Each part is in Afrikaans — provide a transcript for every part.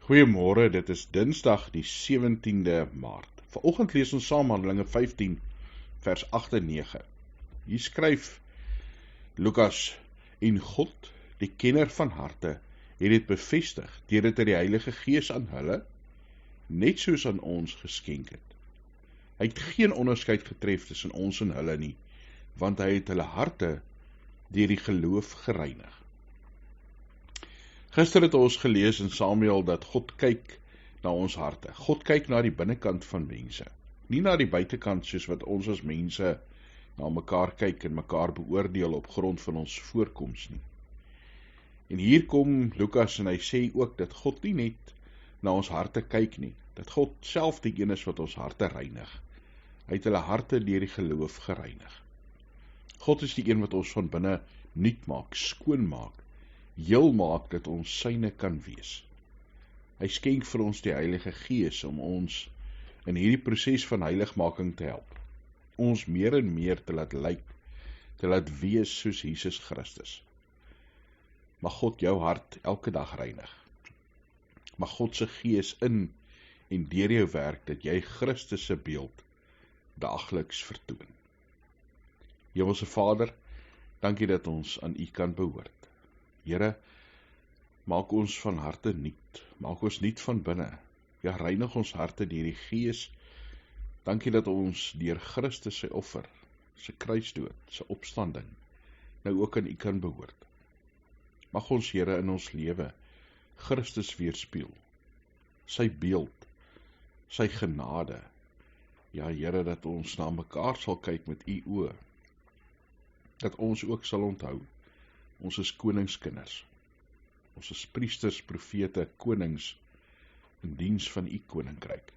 Goeiemôre, dit is Dinsdag die 17de Maart. Vanoggend lees ons saam Handelinge 15 vers 8 en 9. Hier skryf Lukas: En God, die kenner van harte, het dit bevestig deurdat hy die Heilige Gees aan hulle, net soos aan ons, geskenk het. Hy het geen onderskeid getref tussen ons en hulle nie, want hy het hulle harte deur die geloof gereinig. Gister het ons gelees in Samuel dat God kyk na ons harte. God kyk na die binnekant van mense, nie na die buitekant soos wat ons as mense na mekaar kyk en mekaar beoordeel op grond van ons voorkoms nie. En hier kom Lukas en hy sê ook dat God nie net na ons harte kyk nie, dat God self die een is wat ons harte reinig. Hy het hulle harte deur die geloof gereinig. God is die een wat ons van binne nuut maak, skoon maak, heel maak dat ons syne kan wees. Hy skenk vir ons die Heilige Gees om ons in hierdie proses van heiligmaking te help. Ons meer en meer te laat lyk, te laat wees soos Jesus Christus. Mag God jou hart elke dag reinig. Mag God se Gees in en deur jou werk dat jy Christus se beeld daagliks vertoon. Hemelse Vader, dankie dat ons aan U kan behoort. Here, maak ons van harte nuut, maak ons nuut van binne, ja, reinig ons harte deur die Gees. Dankie dat ons deur Christus se offer, se kruisdood, se opstanding, nou ook aan U kan behoort. Mag ons, Here, in ons lewe Christus weerspieël, sy beeld, sy genade. Ja, Here, dat ons na mekaar sal kyk met U oë, dat ons ook sal onthou, ons is koningskinders, ons is priesters, profete, konings, in diens van U koninkryk.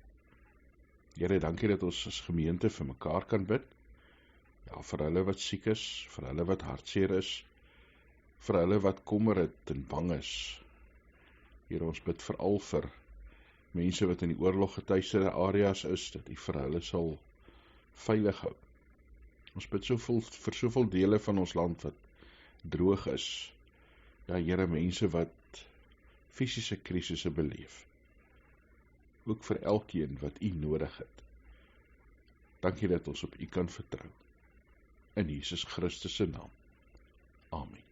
Here, dankie dat ons as gemeente vir mekaar kan bid, ja, vir hulle wat siek is, vir hulle wat hartseer is, vir hulle wat kommer het en bang is. Here, ons bid veral vir mense wat in die oorloggetuieerde areas is, dat U vir hulle sal veilig hou. Ons bid vir soveel dele van ons land wat droog is. Ja, Here, mense wat fisiese krisisse beleef. Ook vir elkeen wat U nodig het. Dankie dat ons op U kan vertrou. In Jesus Christus se naam. Amen.